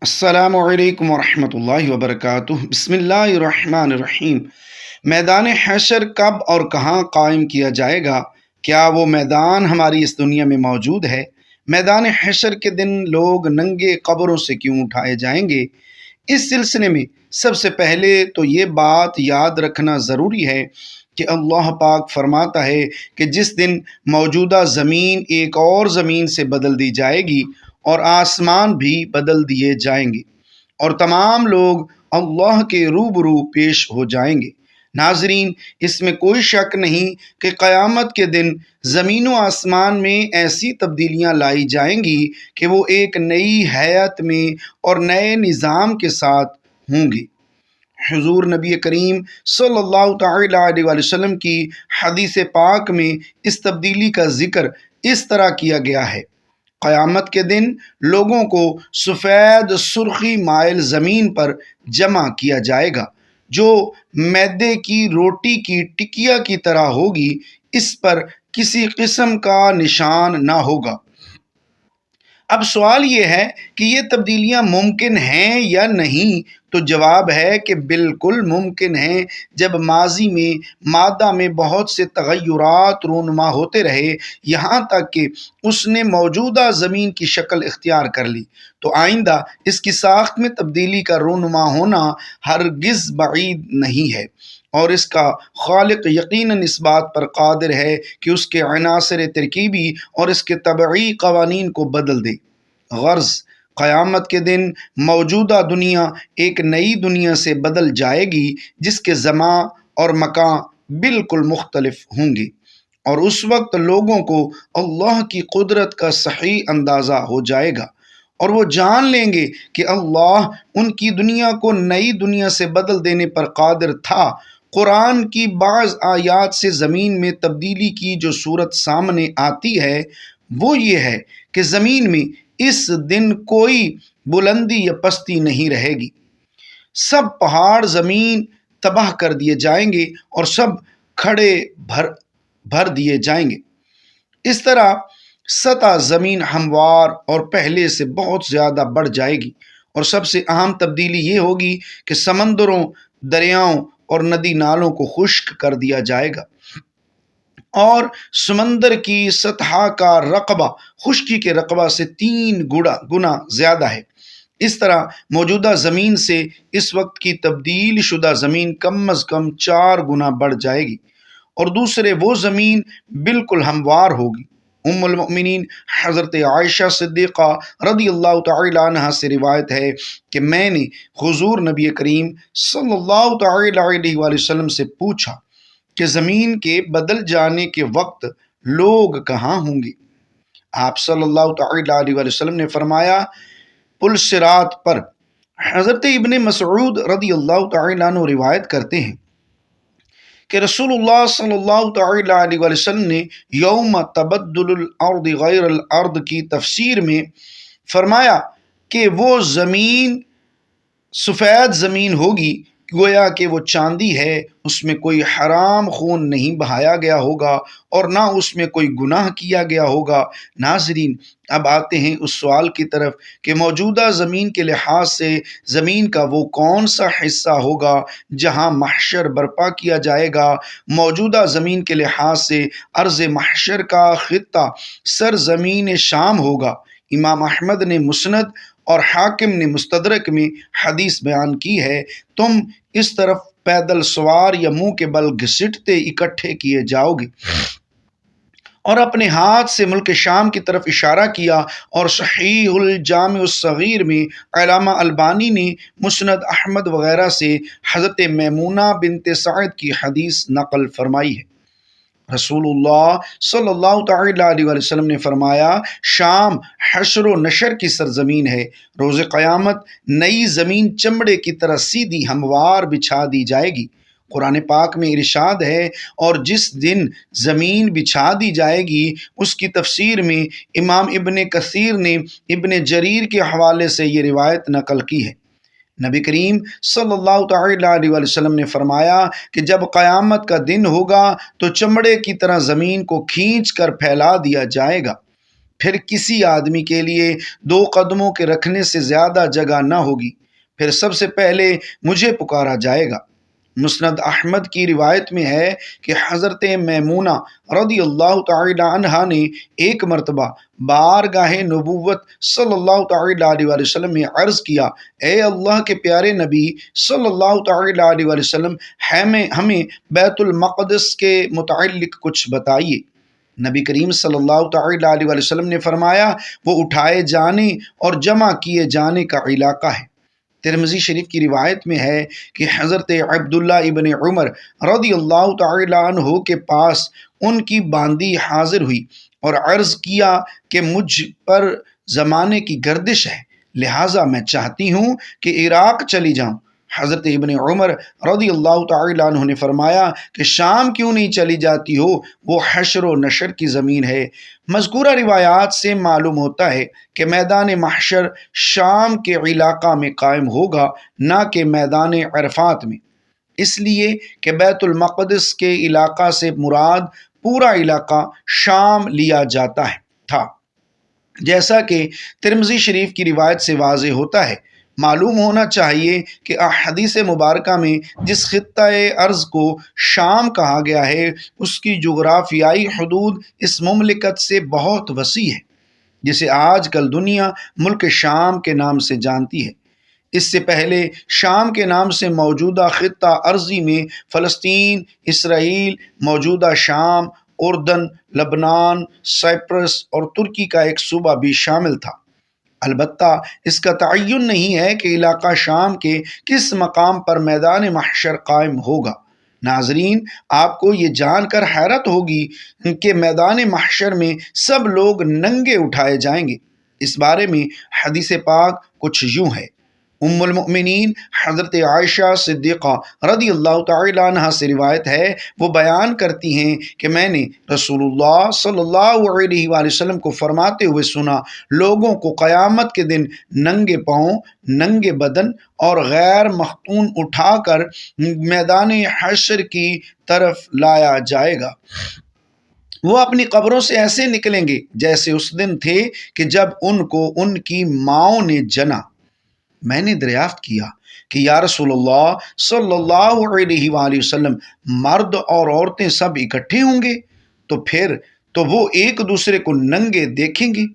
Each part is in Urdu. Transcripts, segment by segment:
السلام علیکم ورحمۃ اللہ وبرکاتہ۔ بسم اللہ الرحمن الرحیم۔ میدان حشر کب اور کہاں قائم کیا جائے گا؟ کیا وہ میدان ہماری اس دنیا میں موجود ہے؟ میدان حشر کے دن لوگ ننگے قبروں سے کیوں اٹھائے جائیں گے؟ اس سلسلے میں سب سے پہلے تو یہ بات یاد رکھنا ضروری ہے کہ اللہ پاک فرماتا ہے کہ جس دن موجودہ زمین ایک اور زمین سے بدل دی جائے گی اور آسمان بھی بدل دیے جائیں گے اور تمام لوگ اللہ کے روبرو پیش ہو جائیں گے۔ ناظرین، اس میں کوئی شک نہیں کہ قیامت کے دن زمین و آسمان میں ایسی تبدیلیاں لائی جائیں گی کہ وہ ایک نئی حیت میں اور نئے نظام کے ساتھ ہوں گی۔ حضور نبی کریم صلی اللہ تعالی علیہ وآلہ وسلم کی حدیث پاک میں اس تبدیلی کا ذکر اس طرح کیا گیا ہے: قیامت کے دن لوگوں کو سفید سرخی مائل زمین پر جمع کیا جائے گا جو میدے کی روٹی کی ٹکیا کی طرح ہوگی، اس پر کسی قسم کا نشان نہ ہوگا۔ اب سوال یہ ہے کہ یہ تبدیلیاں ممکن ہیں یا نہیں؟ تو جواب ہے کہ بالکل ممکن ہیں۔ جب ماضی میں مادہ میں بہت سے تغیرات رونما ہوتے رہے یہاں تک کہ اس نے موجودہ زمین کی شکل اختیار کر لی، تو آئندہ اس کی ساخت میں تبدیلی کا رونما ہونا ہرگز بعید نہیں ہے، اور اس کا خالق یقیناً اس بات پر قادر ہے کہ اس کے عناصر ترکیبی اور اس کے طبعی قوانین کو بدل دے۔ غرض، قیامت کے دن موجودہ دنیا ایک نئی دنیا سے بدل جائے گی جس کے زمان اور مکان بالکل مختلف ہوں گے، اور اس وقت لوگوں کو اللہ کی قدرت کا صحیح اندازہ ہو جائے گا اور وہ جان لیں گے کہ اللہ ان کی دنیا کو نئی دنیا سے بدل دینے پر قادر تھا۔ قرآن کی بعض آیات سے زمین میں تبدیلی کی جو صورت سامنے آتی ہے وہ یہ ہے کہ زمین میں اس دن کوئی بلندی یا پستی نہیں رہے گی، سب پہاڑ زمین تباہ کر دیے جائیں گے اور سب کھڑے بھر دیے جائیں گے۔ اس طرح سطح زمین ہموار اور پہلے سے بہت زیادہ بڑھ جائے گی، اور سب سے اہم تبدیلی یہ ہوگی کہ سمندروں، دریاؤں اور ندی نالوں کو خشک کر دیا جائے گا، اور سمندر کی سطح کا رقبہ خشکی کے رقبہ سے 3 گنا زیادہ ہے۔ اس طرح موجودہ زمین سے اس وقت کی تبدیل شدہ زمین کم از کم 4 گنا بڑھ جائے گی، اور دوسرے وہ زمین بالکل ہموار ہوگی۔ ام المؤمنین حضرت عائشہ صدیقہ رضی اللہ تعالی عنہا سے روایت ہے کہ میں نے حضور نبی کریم صلی اللہ تعالی علیہ وآلہ وسلم سے پوچھا کہ زمین کے بدل جانے کے وقت لوگ کہاں ہوں گے؟ آپ صلی اللہ تعالی علیہ وآلہ وسلم نے فرمایا، پل صراط پر۔ حضرت ابن مسعود رضی اللہ تعالی عنہ روایت کرتے ہیں کہ رسول اللہ صلی اللہ تعالی علیہ وآلہ وسلم نے یوم تبدل الارض غیر الارض کی تفسیر میں فرمایا کہ وہ زمین سفید زمین ہوگی، گویا کہ وہ چاندی ہے، اس میں کوئی حرام خون نہیں بہایا گیا ہوگا اور نہ اس میں کوئی گناہ کیا گیا ہوگا۔ ناظرین، اب آتے ہیں اس سوال کی طرف کہ موجودہ زمین کے لحاظ سے زمین کا وہ کون سا حصہ ہوگا جہاں محشر برپا کیا جائے گا؟ موجودہ زمین کے لحاظ سے ارض محشر کا خطہ سرزمین شام ہوگا۔ امام احمد نے مسند اور حاکم نے مستدرک میں حدیث بیان کی ہے، تم اس طرف پیدل سوار یا منہ کے بل گھسٹتے اکٹھے کیے جاؤ گے، اور اپنے ہاتھ سے ملک شام کی طرف اشارہ کیا۔ اور صحیح الجامع الصغیر میں علامہ البانی نے مسند احمد وغیرہ سے حضرت میمونہ بنت سعد کی حدیث نقل فرمائی ہے۔ رسول اللہ صلی اللہ تعالی علیہ وآلہ وسلم نے فرمایا، شام حشر و نشر کی سرزمین ہے۔ روز قیامت نئی زمین چمڑے کی طرح سیدھی ہموار بچھا دی جائے گی۔ قرآن پاک میں ارشاد ہے، اور جس دن زمین بچھا دی جائے گی اس کی تفسیر میں امام ابن کثیر نے ابن جریر کے حوالے سے یہ روایت نقل کی ہے۔ نبی کریم صلی اللہ تعالی علیہ وآلہ وسلم نے فرمایا کہ جب قیامت کا دن ہوگا تو چمڑے کی طرح زمین کو کھینچ کر پھیلا دیا جائے گا، پھر کسی آدمی کے لیے 2 قدموں کے رکھنے سے زیادہ جگہ نہ ہوگی، پھر سب سے پہلے مجھے پکارا جائے گا۔ مسند احمد کی روایت میں ہے کہ حضرت میمونہ رضی اللہ تعالی عنہا نے ایک مرتبہ بارگاہ نبوت صلی اللہ تعالی علیہ وآلہ وسلم میں عرض کیا، اے اللہ کے پیارے نبی صلی اللہ تعالی علیہ وآلہ وسلم، ہمیں بیت المقدس کے متعلق کچھ بتائیے۔ نبی کریم صلی اللہ تعالی علیہ وآلہ وسلم نے فرمایا، وہ اٹھائے جانے اور جمع کیے جانے کا علاقہ ہے۔ ترمذی شریف کی روایت میں ہے کہ حضرت عبداللہ ابن عمر رضی اللہ تعالی عنہ کے پاس ان کی باندی حاضر ہوئی اور عرض کیا کہ مجھ پر زمانے کی گردش ہے، لہٰذا میں چاہتی ہوں کہ عراق چلی جاؤں۔ حضرت ابن عمر رضی اللہ تعالی عنہ نے فرمایا کہ شام کیوں نہیں چلی جاتی ہو، وہ حشر و نشر کی زمین ہے۔ مذکورہ روایات سے معلوم ہوتا ہے کہ میدان محشر شام کے علاقہ میں قائم ہوگا، نہ کہ میدان عرفات میں، اس لیے کہ بیت المقدس کے علاقہ سے مراد پورا علاقہ شام لیا جاتا تھا، جیسا کہ ترمذی شریف کی روایت سے واضح ہوتا ہے۔ معلوم ہونا چاہیے کہ احادیث مبارکہ میں جس خطۂ ارض کو شام کہا گیا ہے، اس کی جغرافیائی حدود اس مملکت سے بہت وسیع ہے، جسے آج کل دنیا ملک شام کے نام سے جانتی ہے۔ اس سے پہلے شام کے نام سے موجودہ خطہ ارضی میں فلسطین، اسرائیل، موجودہ شام، اردن، لبنان، سائپرس اور ترکی کا ایک صوبہ بھی شامل تھا۔ البتہ اس کا تعین نہیں ہے کہ علاقہ شام کے کس مقام پر میدان محشر قائم ہوگا۔ ناظرین، آپ کو یہ جان کر حیرت ہوگی کہ میدان محشر میں سب لوگ ننگے اٹھائے جائیں گے۔ اس بارے میں حدیث پاک کچھ یوں ہے۔ ام المؤمنین حضرت عائشہ صدیقہ رضی اللہ تعالی عنہ سے روایت ہے، وہ بیان کرتی ہیں کہ میں نے رسول اللہ صلی اللہ علیہ وآلہ وسلم کو فرماتے ہوئے سنا، لوگوں کو قیامت کے دن ننگے پاؤں، ننگے بدن اور غیر مختون اٹھا کر میدان حشر کی طرف لایا جائے گا۔ وہ اپنی قبروں سے ایسے نکلیں گے جیسے اس دن تھے کہ جب ان کو ان کی ماؤں نے جنا۔ میں نے دریافت کیا کہ یا رسول اللہ صلی اللہ علیہ وآلہ وسلم، مرد اور عورتیں سب اکٹھے ہوں گے تو وہ ایک دوسرے کو ننگے دیکھیں گے؟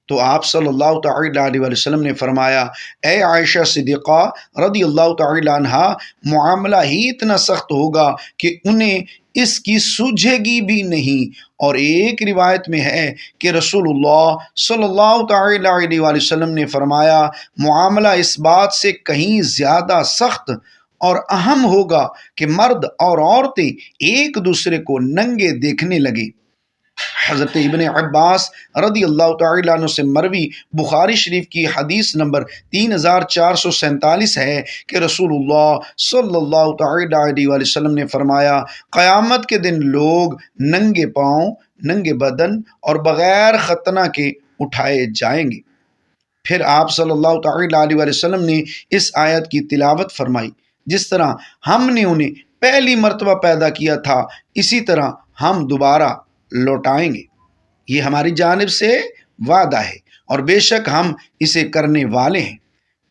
تو آپ صلی اللہ تعالی علیہ وآلہ وسلم نے فرمایا، اے عائشہ صدیقہ رضی اللہ تعالی عنہا، معاملہ ہی اتنا سخت ہوگا کہ انہیں اس کی سوجھے گی بھی نہیں۔ اور ایک روایت میں ہے کہ رسول اللہ صلی اللہ تعالی علیہ وآلہ وسلم نے فرمایا، معاملہ اس بات سے کہیں زیادہ سخت اور اہم ہوگا کہ مرد اور عورتیں ایک دوسرے کو ننگے دیکھنے لگے۔ حضرت ابن عباس رضی اللہ تعالی عنہ سے مروی بخاری شریف کی حدیث نمبر 3447 ہے کہ رسول اللہ صلی اللہ تعالی علیہ وآلہ وسلم نے فرمایا، قیامت کے دن لوگ ننگے پاؤں، ننگے بدن اور بغیر ختنہ کے اٹھائے جائیں گے۔ پھر آپ صلی اللہ تعالی علیہ وآلہ وسلم نے اس آیت کی تلاوت فرمائی، جس طرح ہم نے انہیں پہلی مرتبہ پیدا کیا تھا، اسی طرح ہم دوبارہ لوٹائیں گے۔ یہ ہماری جانب سے وعدہ ہے اور بے شک ہم اسے کرنے والے ہیں۔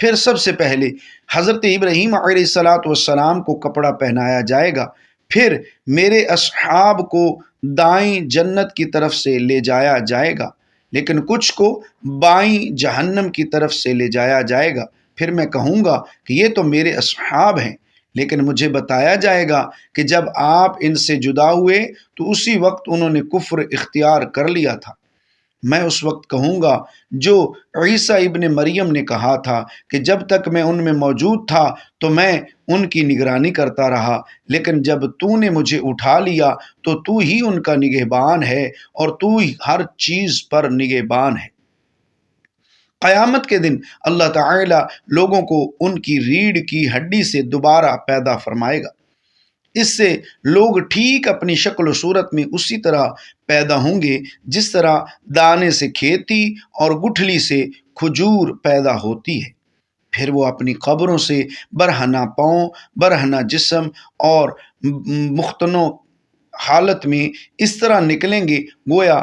پھر سب سے پہلے حضرت ابراہیم علیہ السلام کو کپڑا پہنایا جائے گا، پھر میرے اصحاب کو دائیں جنت کی طرف سے لے جایا جائے گا، لیکن کچھ کو بائیں جہنم کی طرف سے لے جایا جائے گا۔ پھر میں کہوں گا کہ یہ تو میرے اصحاب ہیں، لیکن مجھے بتایا جائے گا کہ جب آپ ان سے جدا ہوئے تو اسی وقت انہوں نے کفر اختیار کر لیا تھا۔ میں اس وقت کہوں گا جو عیسیٰ ابن مریم نے کہا تھا کہ جب تک میں ان میں موجود تھا تو میں ان کی نگرانی کرتا رہا، لیکن جب تو نے مجھے اٹھا لیا تو تو ہی ان کا نگہبان ہے اور تو ہی ہر چیز پر نگہبان ہے۔ قیامت کے دن اللہ تعالی لوگوں کو ان کی ریڑھ کی ہڈی سے دوبارہ پیدا فرمائے گا۔ اس سے لوگ ٹھیک اپنی شکل و صورت میں اسی طرح پیدا ہوں گے جس طرح دانے سے کھیتی اور گٹھلی سے کھجور پیدا ہوتی ہے۔ پھر وہ اپنی قبروں سے برہنہ پاؤں، برہنہ جسم اور مختنع حالت میں اس طرح نکلیں گے گویا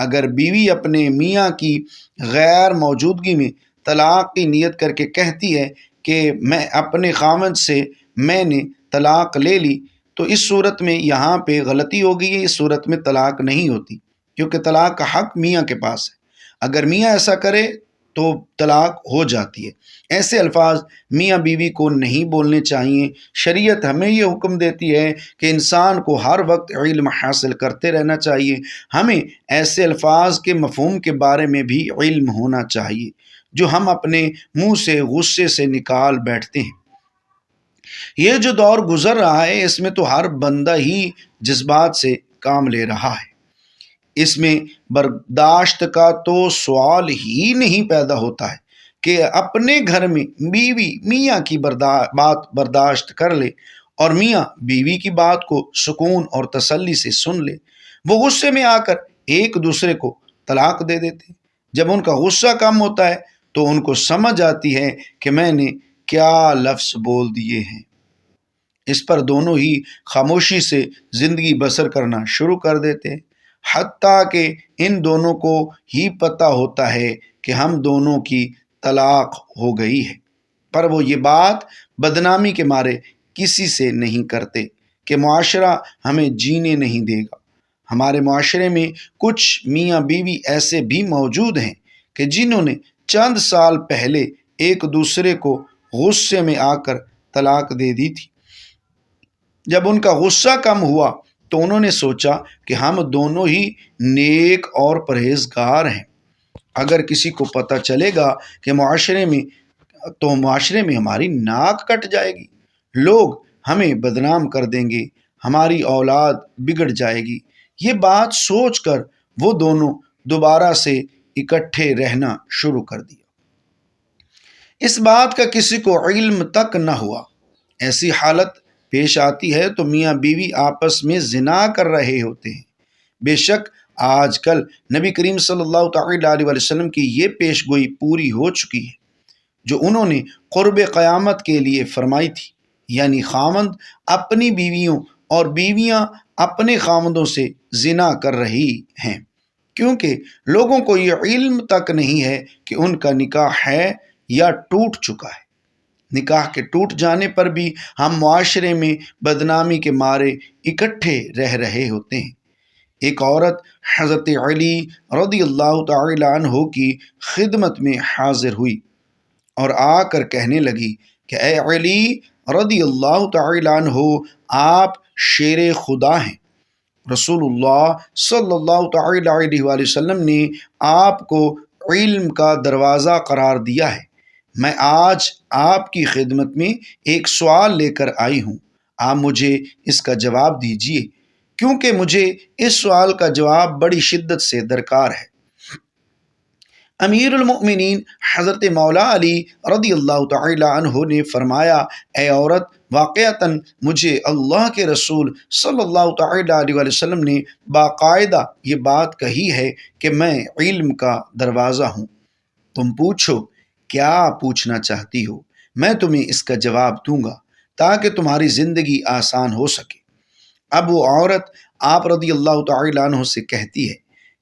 اگر بیوی اپنے میاں کی غیر موجودگی میں طلاق کی نیت کر کے کہتی ہے کہ میں اپنے خاوند سے میں نے طلاق لے لی، تو اس صورت میں یہاں پہ غلطی ہو گئی ہے، اس صورت میں طلاق نہیں ہوتی، کیونکہ طلاق کا حق میاں کے پاس ہے۔ اگر میاں ایسا کرے تو طلاق ہو جاتی ہے۔ ایسے الفاظ میاں بیوی کو نہیں بولنے چاہیے۔ شریعت ہمیں یہ حکم دیتی ہے کہ انسان کو ہر وقت علم حاصل کرتے رہنا چاہیے۔ ہمیں ایسے الفاظ کے مفہوم کے بارے میں بھی علم ہونا چاہیے جو ہم اپنے منہ سے غصے سے نکال بیٹھتے ہیں۔ یہ جو دور گزر رہا ہے اس میں تو ہر بندہ ہی جذبات سے کام لے رہا ہے۔ اس میں برداشت کا تو سوال ہی نہیں پیدا ہوتا ہے کہ اپنے گھر میں بیوی میاں کی بات برداشت کر لے اور میاں بیوی کی بات کو سکون اور تسلی سے سن لے۔ وہ غصے میں آ کر ایک دوسرے کو طلاق دے دیتے ہیں۔ جب ان کا غصہ کم ہوتا ہے تو ان کو سمجھ آتی ہے کہ میں نے کیا لفظ بول دیے ہیں۔ اس پر دونوں ہی خاموشی سے زندگی بسر کرنا شروع کر دیتے ہیں، حتیٰ کہ ان دونوں کو ہی پتہ ہوتا ہے کہ ہم دونوں کی طلاق ہو گئی ہے، پر وہ یہ بات بدنامی کے مارے کسی سے نہیں کرتے کہ معاشرہ ہمیں جینے نہیں دے گا۔ ہمارے معاشرے میں کچھ میاں بیوی ایسے بھی موجود ہیں کہ جنہوں نے چند سال پہلے ایک دوسرے کو غصے میں آ کر طلاق دے دی تھی۔ جب ان کا غصہ کم ہوا تو انہوں نے سوچا کہ ہم دونوں ہی نیک اور پرہیزگار ہیں۔ اگر کسی کو پتہ چلے گا کہ معاشرے میں ہماری ناک کٹ جائے گی، لوگ ہمیں بدنام کر دیں گے، ہماری اولاد بگڑ جائے گی۔ یہ بات سوچ کر وہ دونوں دوبارہ سے اکٹھے رہنا شروع کر دیا۔ اس بات کا کسی کو علم تک نہ ہوا۔ ایسی حالت پیش آتی ہے تو میاں بیوی آپس میں زنا کر رہے ہوتے ہیں۔ بے شک آج کل نبی کریم صلی اللہ تعالی علیہ وسلم کی یہ پیش گوئی پوری ہو چکی ہے جو انہوں نے قرب قیامت کے لیے فرمائی تھی، یعنی خاوند اپنی بیویوں اور بیویاں اپنے خاوندوں سے زنا کر رہی ہیں، کیونکہ لوگوں کو یہ علم تک نہیں ہے کہ ان کا نکاح ہے یا ٹوٹ چکا ہے۔ نکاح کے ٹوٹ جانے پر بھی ہم معاشرے میں بدنامی کے مارے اکٹھے رہ رہے ہوتے ہیں۔ ایک عورت حضرت علی رضی اللہ تعالی عنہ کی خدمت میں حاضر ہوئی اور آ کر کہنے لگی کہ اے علی رضی اللہ تعالی عنہ، آپ شیر خدا ہیں۔ رسول اللہ صلی اللہ تعالی علیہ وآلہ وسلم نے آپ کو علم کا دروازہ قرار دیا ہے۔ میں آج آپ کی خدمت میں ایک سوال لے کر آئی ہوں، آپ مجھے اس کا جواب دیجیے، کیونکہ مجھے اس سوال کا جواب بڑی شدت سے درکار ہے۔ امیر المؤمنین حضرت مولا علی رضی اللہ تعالی عنہ نے فرمایا، اے عورت، واقعتاً مجھے اللہ کے رسول صلی اللہ تعالی علیہ وسلم نے باقاعدہ یہ بات کہی ہے کہ میں علم کا دروازہ ہوں۔ تم پوچھو، کیا پوچھنا چاہتی ہو، میں تمہیں اس کا جواب دوں گا تاکہ تمہاری زندگی آسان ہو سکے۔ اب وہ عورت آپ رضی اللہ تعالی عنہ سے کہتی ہے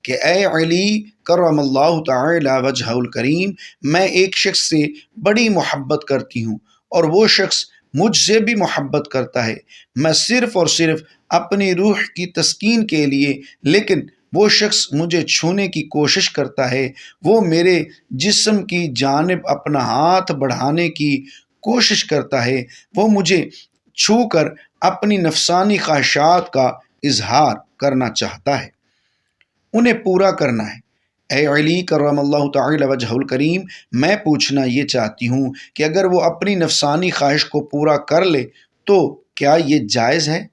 کہ اے علی کرم اللہ تعالی وجہہ الکریم، میں ایک شخص سے بڑی محبت کرتی ہوں اور وہ شخص مجھ سے بھی محبت کرتا ہے۔ میں صرف اور صرف اپنی روح کی تسکین کے لیے، لیکن وہ شخص مجھے چھونے کی کوشش کرتا ہے، وہ میرے جسم کی جانب اپنا ہاتھ بڑھانے کی کوشش کرتا ہے، وہ مجھے چھو کر اپنی نفسانی خواہشات کا اظہار کرنا چاہتا ہے، انہیں پورا کرنا ہے۔ اے علی کرم اللہ تعالی وجہہ الکریم، میں پوچھنا یہ چاہتی ہوں کہ اگر وہ اپنی نفسانی خواہش کو پورا کر لے تو کیا یہ جائز ہے؟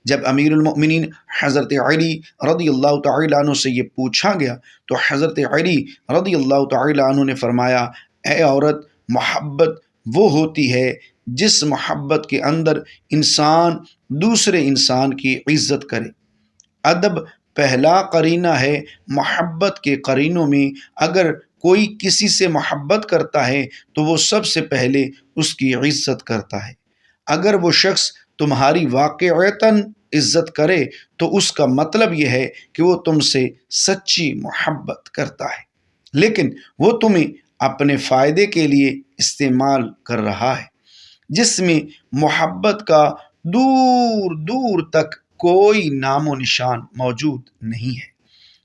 جب امیر المؤمنین حضرت علی رضی اللہ تعالی عنہ سے یہ پوچھا گیا تو حضرت علی رضی اللہ تعالی عنہ نے فرمایا، اے عورت، محبت وہ ہوتی ہے جس محبت کے اندر انسان دوسرے انسان کی عزت کرے۔ ادب پہلا قرینہ ہے محبت کے قرینوں میں۔ اگر کوئی کسی سے محبت کرتا ہے تو وہ سب سے پہلے اس کی عزت کرتا ہے۔ اگر وہ شخص تمہاری واقعتاً عزت کرے تو اس کا مطلب یہ ہے کہ وہ تم سے سچی محبت کرتا ہے، لیکن وہ تمہیں اپنے فائدے کے لیے استعمال کر رہا ہے، جس میں محبت کا دور دور تک کوئی نام و نشان موجود نہیں ہے۔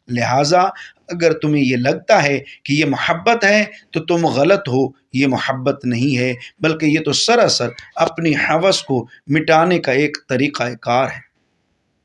لہٰذا اگر تمہیں یہ لگتا ہے کہ یہ محبت ہے تو تم غلط ہو، یہ محبت نہیں ہے، بلکہ یہ تو سراسر اپنی ہوس کو مٹانے کا ایک طریقہ کار ہے۔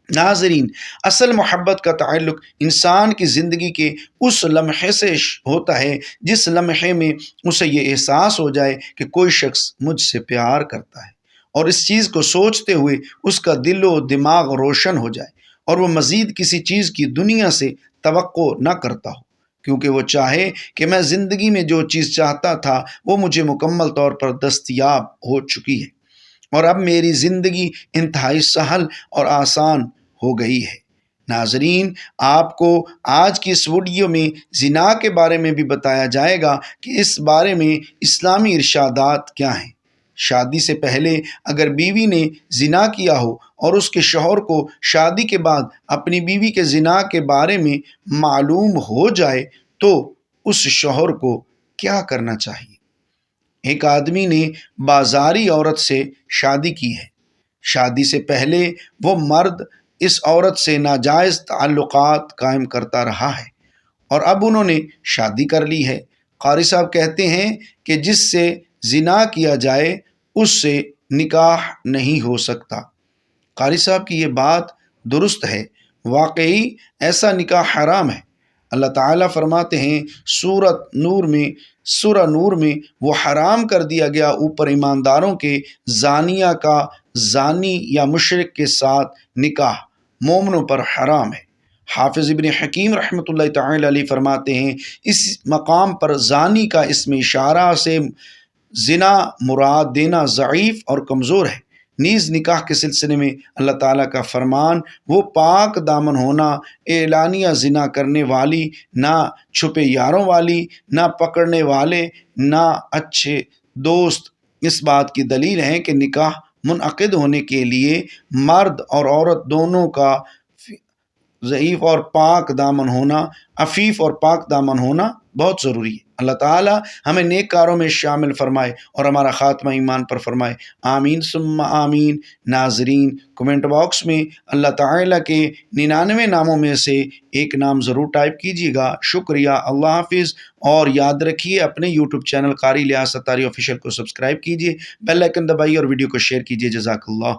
ناظرین، اصل محبت کا تعلق انسان کی زندگی کے اس لمحے سے ہوتا ہے جس لمحے میں اسے یہ احساس ہو جائے کہ کوئی شخص مجھ سے پیار کرتا ہے، اور اس چیز کو سوچتے ہوئے اس کا دل و دماغ روشن ہو جائے اور وہ مزید کسی چیز کی دنیا سے توقع نہ کرتا ہو، کیونکہ وہ چاہے کہ میں زندگی میں جو چیز چاہتا تھا وہ مجھے مکمل طور پر دستیاب ہو چکی ہے، اور اب میری زندگی انتہائی سہل اور آسان ہو گئی ہے۔ ناظرین، آپ کو آج کی اس ویڈیو میں زنا کے بارے میں بھی بتایا جائے گا کہ اس بارے میں اسلامی ارشادات کیا ہیں۔ شادی سے پہلے اگر بیوی نے زنا کیا ہو اور اس کے شوہر کو شادی کے بعد اپنی بیوی کے زنا کے بارے میں معلوم ہو جائے تو اس شوہر کو کیا کرنا چاہیے؟ ایک آدمی نے بازاری عورت سے شادی کی ہے۔ شادی سے پہلے وہ مرد اس عورت سے ناجائز تعلقات قائم کرتا رہا ہے، اور اب انہوں نے شادی کر لی ہے۔ قاری صاحب کہتے ہیں کہ جس سے زنا کیا جائے اس سے نکاح نہیں ہو سکتا۔ قاری صاحب کی یہ بات درست ہے، واقعی ایسا نکاح حرام ہے۔ اللہ تعالیٰ فرماتے ہیں سورہ نور میں وہ حرام کر دیا گیا اوپر ایمانداروں کے زانیہ کا زانی یا مشرک کے ساتھ نکاح مومنوں پر حرام ہے۔ حافظ ابن حکیم رحمۃ اللہ تعالی علیہ فرماتے ہیں اس مقام پر زانی کا اسم اشارہ سے زنا مراد دینا ضعیف اور کمزور ہے۔ نیز نکاح کے سلسلے میں اللہ تعالیٰ کا فرمان وہ پاک دامن ہونا، اعلانیہ زنا کرنے والی، نہ چھپے یاروں والی، نہ پکڑنے والے، نہ اچھے دوست، اس بات کی دلیل ہے کہ نکاح منعقد ہونے کے لیے مرد اور عورت دونوں کا ضعیف اور پاک دامن ہونا، عفیف اور پاک دامن ہونا بہت ضروری ہے۔ اللہ تعالیٰ ہمیں نیک کاروں میں شامل فرمائے اور ہمارا خاتمہ ایمان پر فرمائے، آمین ثم آمین۔ ناظرین، کمنٹ باکس میں اللہ تعالیٰ کے 99 ناموں میں سے ایک نام ضرور ٹائپ کیجیے گا۔ شکریہ، اللہ حافظ، اور یاد رکھیے اپنے یوٹیوب چینل قاری الیاس ستاری آفیشیل کو سبسکرائب کیجیے، بیل آئیکن دبائیے اور ویڈیو کو شیئر کیجیے۔ جزاک اللہ۔